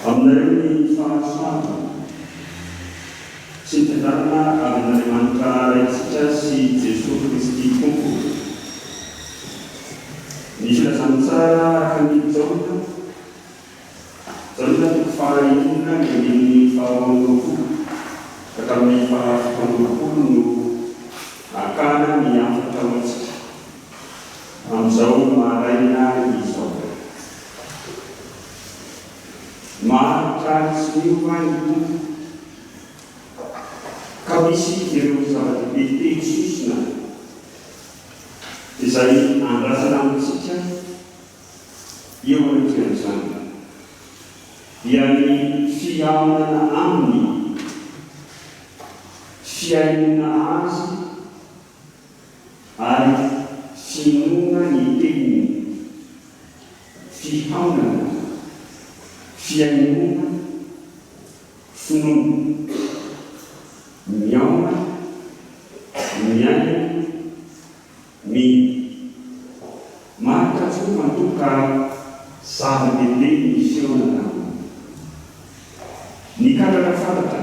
Aminareo ny fahasoava sy ny fianarana amin'Andriamanitra raitsika sy Jesosy Kristy Tompo. Ny filazana tsara araka ny jaona fahaenina ny amin'ny faharoapolo ka hatramin'ny faharoapolo no akana ny afatra hoantsika amin'izao maraina izao. Maharitra sy miova ny Tompo ka misy ireo zava-dehibe tehososona izay andrasana amintsika eo alohan'izany dia ny fihaonana aminy fiainana azy ary finoana ny teniny fihaonana fiainona finoana miaona miaina marika fo mantoka zava-dehibe ny fiaonana ny karana fantatra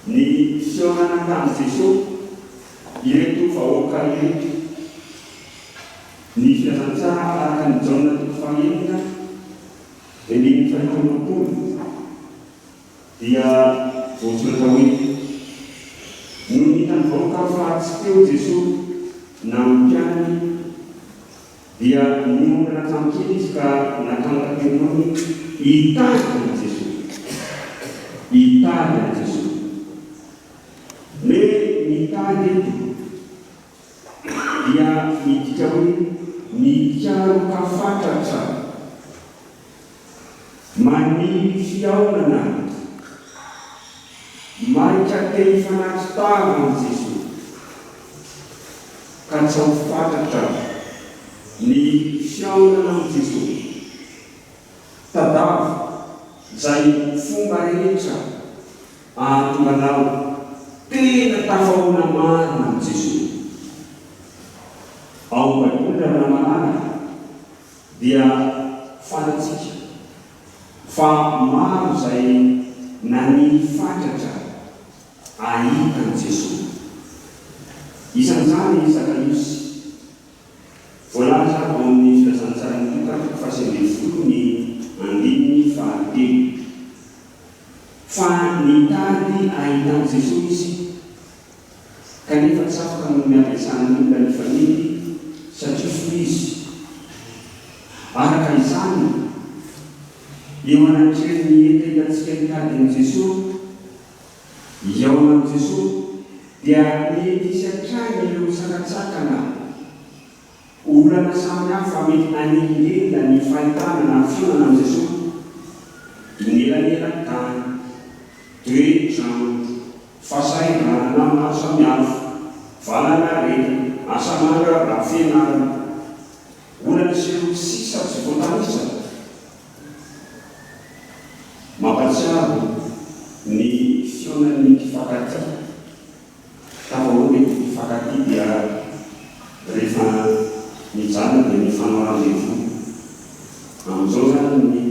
ny fiaonana tamin'i Jesosy ireto vahoaka ireto ny filazantsara araka ny jaona toko fahaenina dia ny faharoapolo dia voatsoratra hoe no hitany vahoaka fa tsy teo Jesosy nampiany dia niomana tamikely izy ka natangatenony hitady an Jesosy hitady an Jesosy me mitady eto dia midika hoe mikaroka fantatra maniry fiaonana maika te hifanatitava an Jesosy ka tsy ho fantatra ny fiaonana an Jesosy tadava zay fomba rehetra ahatonganao tena tafahoana marina an Jesosy. Ao Baiboly raha manaraka dia fantatsika fa maro zay naniry fantatra ahita an Jesosy. Isan'izany Zakaiosy voalaza ao amin'ny filazantsara ny Luka fahasembyfolo ny andininy fahatelo fa nitady ahita an Jesosy izy kanefa tsy afaka nony ampiasana ny olona ny faniny satria fo izy araka izany eo anatreny ny etentantsika nitady an Jesosy iaona an Jesosy dia mety isy hatrany ireo sakatsakana olana samihafa mety anelinela ny fahitana na fionana an Jesosy inelanela tany toetra fasaina na maro samihafa valana reny asamanga rafianarana olana sireo sisa tsy voatanisa mampatsiaro ny fionan'ny mpifankaty tafahoana ny mpifankaty dia rehefa mijana dia mifano rendez-vous amin'izao zany ny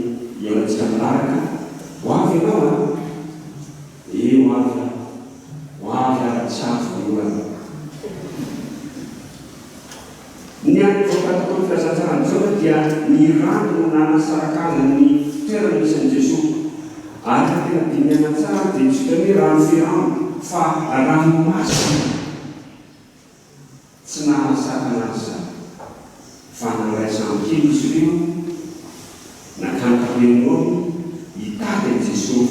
ionantsika manaraka ho avy ianao ho avy ara-tsy afo ioana ny any voakatokony filazantsarany zao dia ny rano no nanasarakaza ny toerana misy an Jesosy ary tena diniana tsara dia tsy hoe rano firano fa rano masina tsy nahasakana azy fa nandraisany kely izy ireo nakantapenony hitady an Jesosy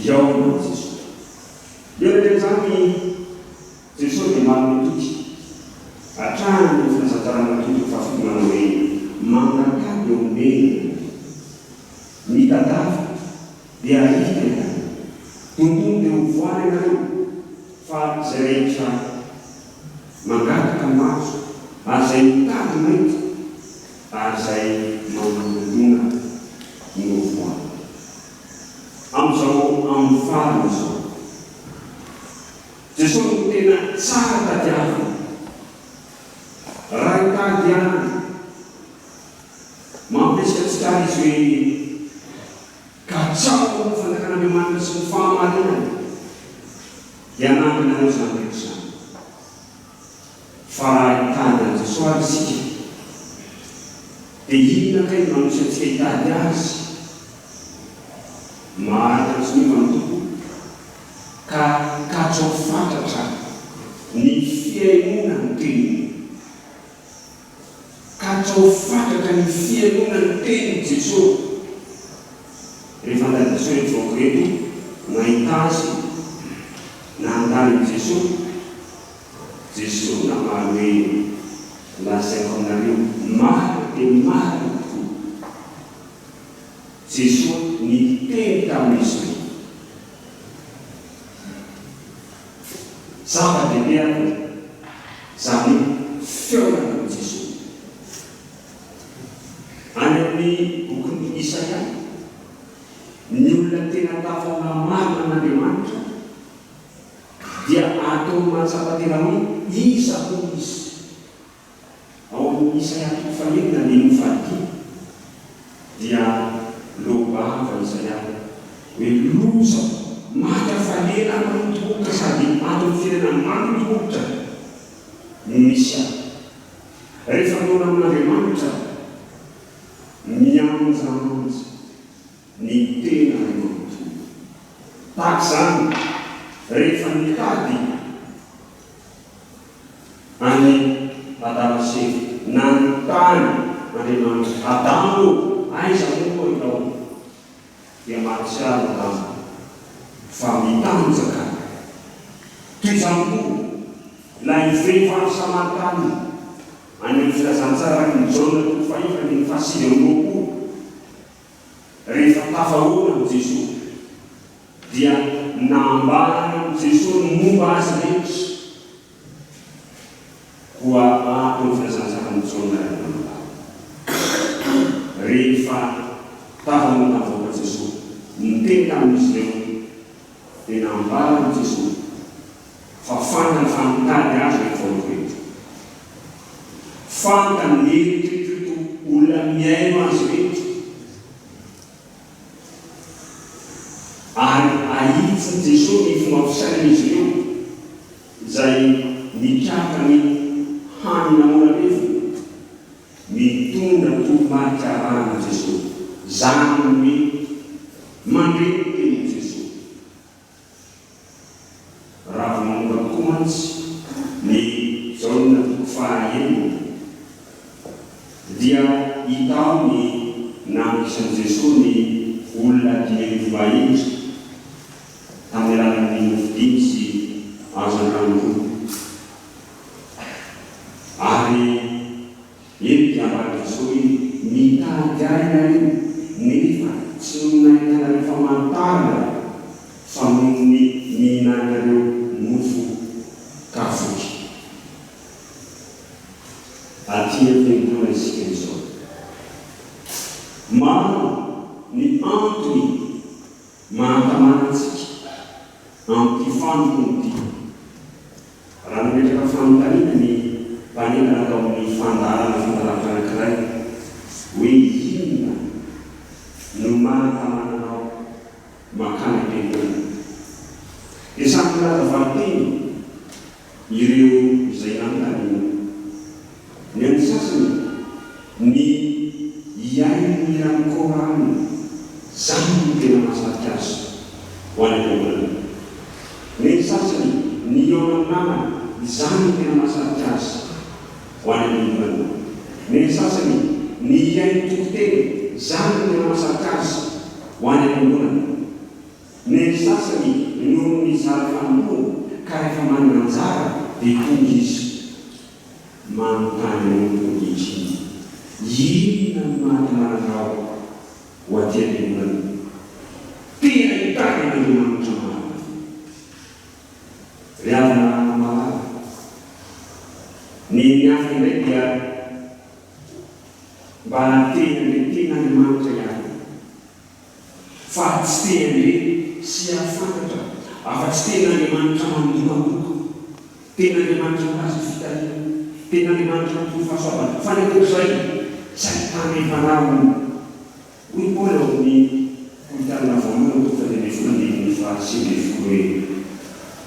iaona an Jesosy. Eo lehitrany Jesosy dia manome hatrany ny filazantsarana toky fa manao hoe manakady eo mena ny tadava dia ahitana tontolo dia hovoany ianareo fa zay rehetra mangataka maso azay mitady maity azay manolona ny hovoany amin'izao amin'ny farany izao Jesosy no tena tsara tadiavina raha hitady ihany mampiresika tsara izy hoe ka tsao fanjakan'Andriamanitra sy ny fahamarinana dia anampina anao izany rehetra izany. Fa hitady Jesosy ary isika dia inona kay manosy antsika hitady azy maharitra sy ny manontoko ka katrao fantatra ny fiainona ny teniny, katrao fantatra ny fiainona ny teniny Jesosy. Rehefa andany Jesosy mivoaka eto nahita azy na andaliny Jesosy, Jesosy namaly hoe lasaiko aminareo marina dia marina tokoa. Jesosy niteny tamin'izy io zava-dehibe ako izany feonana Jesosy. Any amin'ny bokin'ny Isaia, ny olona tena tafona marina n'Andriamanitra dia atao mahatsapatera hoe iza hoy izy. Ao amin'ny Isaia 1:1 dia lobava Isaia hoe loza maka falena manontokotra sady ato amin'ny firenena manontokotra no misy ahy. Rehefa nona amin'Andriamanitra mianjanja ny tena remanto. Tahaka izany rehefa nitady any Damaseko nanontany Andriamanitra Adamo aiza moa ianao dia mahatsiaro Adamo fa mitanjaka toy izany koa ilay vehivavy Samaritany any amin'ny filazantsara ny Jaona 5:20 rehefa tafahoana amin'i Jesosy dia nambara amin'i Jesosy momba azy rehetra koa ato ny filazantsara ny Jaona rehefa tafahoana avoaka Jesosy niteny tamin'izy ireo dia nambara amin'i Jesosy fa fantany famitady azy rehefa oloreto, fantany eritrereto olona miaino azy rehetra, ary ahitsiny Jesosy ny fomba fisainan'izy ireo izay mitraka ny hanina mora rehefa mitondra toromarika arahana Jesosy. Zany hoe mandreny teny Jesosy. Raha manomba koa mantsy ny Jaona 5:1 dia hitao ny nampisan'i Jesosy ny olona 5,000 tamin'ny alalan'ny mofidimy sy azan-dranombolo. Ary eny dia ambara Jesosy mitady aina io nefa tsy nonahitanareo famantarana fa noho ny mihinanareo mofo kafoky. Atia fiangonana isika izao. Maro ny antony mahatamana antsika amin'ity fandokony ity. Raha mipetraka fanontaniana ny mpanena atao amin'ny fandarana fandalavitra anankiray hoe inona no mahatamana anao makany am-piangonana. Dia samy milaza valiteny ireo izay nanontaniana. Ny amin'ny sasany ny iaino ny rano Korana zany no tena mahasarika azy ho any am-piangonana. Ny sasany ny eo amin'ny namana izany no tena mahasarika azy ho any am-piangonana. Ny sasany ny iaino tokoteny zany no tena mahasarika azy ho any am-piangonana. Ny sasany noho ny zara fanompoana ka rehefa manana anjara dia tonga izy manontany tonga izy inona no mahatamana anao ho aty am-piangonana. Tena hitany Andriamanitra marina. Ry havana malala, ny hafa indray dia mba tena ilay tena Andriamanitra ihany, fa tsy tena ilay sy afantatra, afa-tsy tena Andriamanitra mandomaboka, tena Andriamanitra mahazo fitaliana, tena Andriamanitra mitoro fahasoavana, fa ny ankoatr'izay tsy ahitana efanarony hoy koa eo amin'ny koitanina voalohany tonga dia ny volan'ny fahatsimy hoe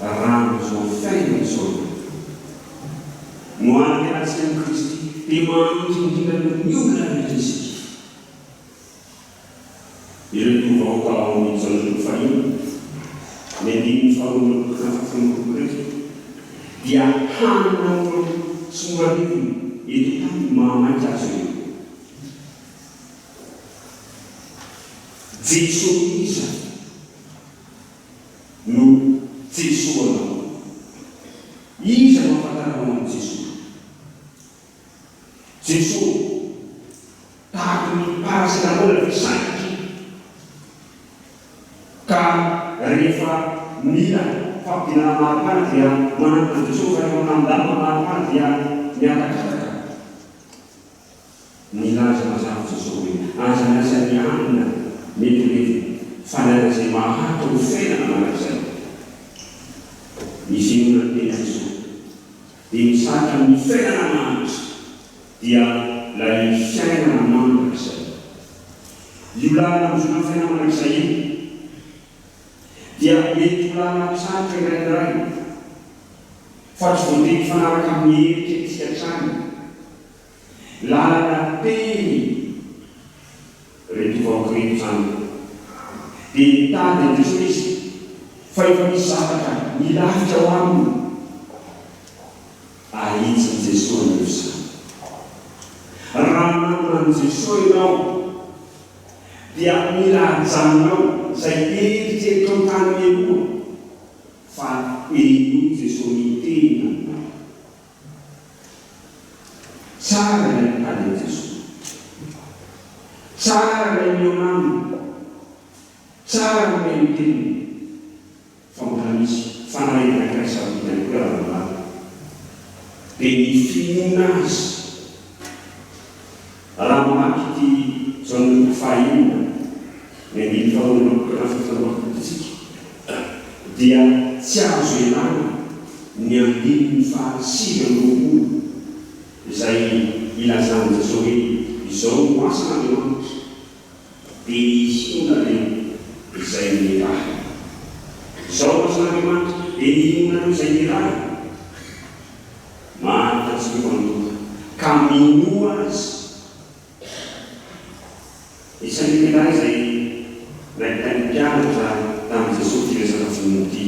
rano zao fiaina izao no anateratsika amin'ny Kristy dia mamonjy indrindra ny olona rehetra izy ireto vahoaka ao amin'ny janon'ny fahiny ny andininy faharoa fahafolon'ny rehetra dia hananao sy marivony eto tany mahamaika azy io Jesosy iza no Jesosy anao iza mahafantaranao amin'ny Jesosy Jesosy tahaka ny parasinamola fisainatra ka rehefa mila fampidinana maripana dia manantona Jesosy fa rehefa manamindalina maripana dia miatakataka milaza mazava Jesosy hoe aza miasa ny anina mety hoe fanana izay mahato ho fiainana manak'izay misy inona ny tena Jesosy dia misatra ny fiainana manitra dia ilay fiainana manak'izay io lalana mizona fiainana manak'izay iny dia mety ho lalana misarotra irairay fa tsy voatery fanaraka amin'ny heriketsika trany lalana teny reto vahoaka reto zany dia mitady Jesosy izy fa efa misy zavatra milafitra ho aminy ahitsiny Jesosy ny izany raha manana Jesosy ianao dia mila hajanonao izay eritreritro ny tany mialoha fa io Jesosy miteny tsara ilay mitady Jesosy tsara ilay mionaminy tsara ny miteny fa mbola misy fanahirana iray savitany koa raha dia ny finoana azy raha mamaky ity janon'ny fahaenina ny andiny faharoa dia tsy azo ialana ny andininy fahasivy ambin'ny izay ilazany Jesosy hoe izao no asana Andriamanitra dia ihona reo izay miraha izao no asana Andriamanitra dia ihona reo izay miraha marika tsy mifandoka ka minoa azy isan'ny tena izay nahitany mpianatra tamin'ny Jesosy filazana vonon'ity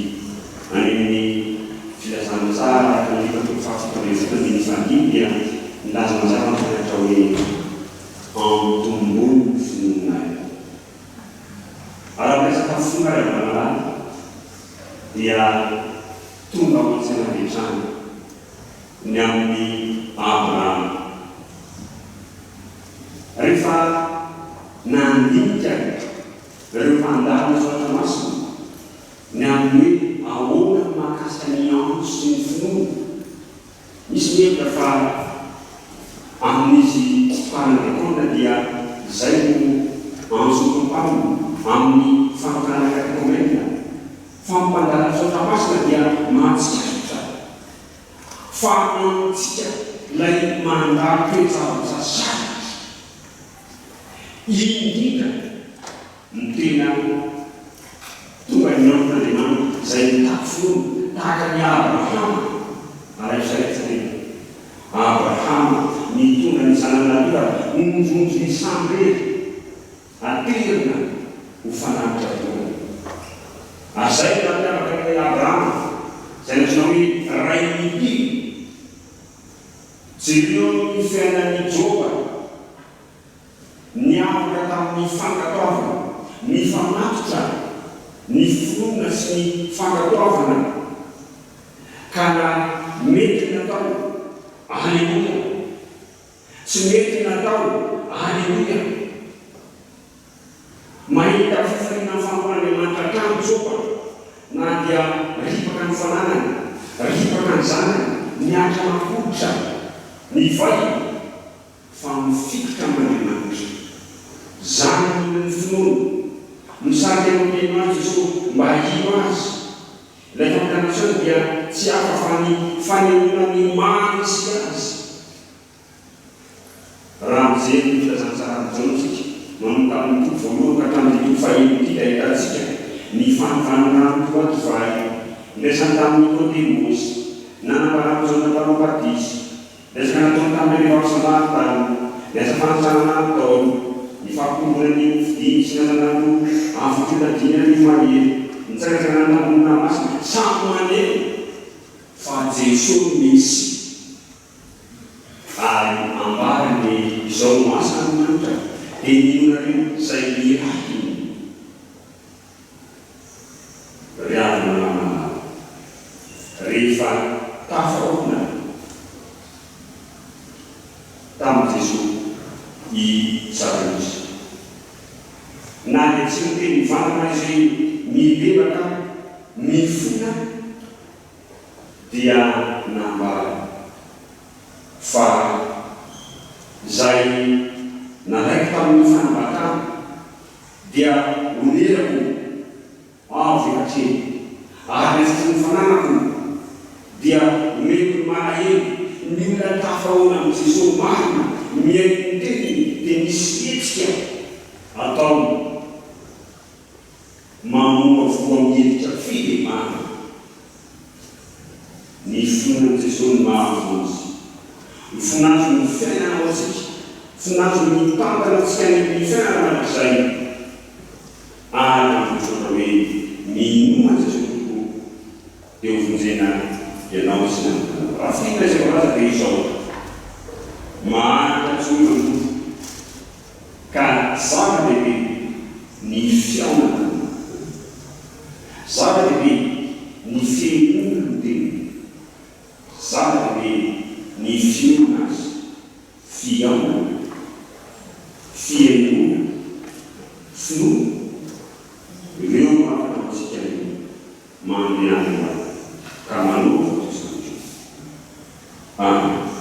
any amin'ny filazana tsara ny fatoko fahafitonefona ny fandiny dia milaza mazava mifanatra hoe antombony fononay araha resaka fonay avanalany dia tonga ao an-tsaina rehetrany ny amin'ny Abrahama rehefa nandinika ireo mpandalina soratra masina ny amin'ny hoe ahoana ny mahakasika ny antso sy ny finoana misy mihevitra fa amin'izy mpanandekonda dia izay no antsony mpaminy amin'ny fampiranana katekomena fa mpandalina soratra masina dia mahatsikatra fa antsika ilay mandalo toejavatra sasatra indrindra ny tena tonga ny Andriamanitra izay mitako finoana tahaka ny Abrahama araizay Abrahama ny tonga ny zanan'Alia nonjonjo ny sambery aterina ho fanapitra tona azay nampiavaka ny Abrahama izay natsoina hoe ray mipiny jereo ny fiainan'ny Joba ny afaka tamin'ny fankatoavana ny fanapitra ny finoana sy ny fankatoavana ka na mety natao aleluia tsy mety natao aleluia mahita fifaliana ny fampoan'Andriamanitra hatrany Joba na dia ripaka ny fananany ripaka ny zanany miatra makoditra ny vai fa mifikitra amin'Andriamanitra zany ny finoana misarika amin'ny azy Jesosy mba hino azy ilay fampianatra dia tsy hafa fa ny fanehoana ny manisy azy raha mijery ny filazantsara ny Jaontsika manomka voalohany ka hatramin'ny fahiny ity ahitantsika ny fanofanana toato vai lesany tamin'ny Nikodemosy nanamparako zao nampanompartisy lesaka nataony tamin'ny revasanatany lesa fanasana nataony ny fampombolany fidiny sy nazanano afotrodadiny ny mahery nitsakasaka nanambonina masina samy maneny fa Jesosy misy ary ambarany izao masina manitra dia ninonareo izay mirakiny riavina rehefa tafaorona tamin'i Jesosy i Satanisy na dia tsy miteny mivantana izay milebaka mifona dia nambara fa zay nalaiko tamin'ny fanambakana dia onerako avy hatreny ary resaka ny fananako dia omeko malahelo ny olona tafahoana amin'ny Jesosy marina miaino ny teniny dia misy hetsika ataony mamoa voa miendrika filemana ny fonan'i Jesosy mahafontsy ny fonazo ny fiainana ao atsika fonazo ny mpampana atsika ny fiainana manak'izay ary amitsona hoe minoma Jesosy tokoa dia hovonjena ianao sy namana raha fina izay karaza dia izao maharitra tsono ka zava-dehibe ny fiainana zava-dehibe ny fiainana teny zava-dehibe ny fiainana azy fiainana fiainana finoana ireo mahafantatsika mandeha ka manova Amen.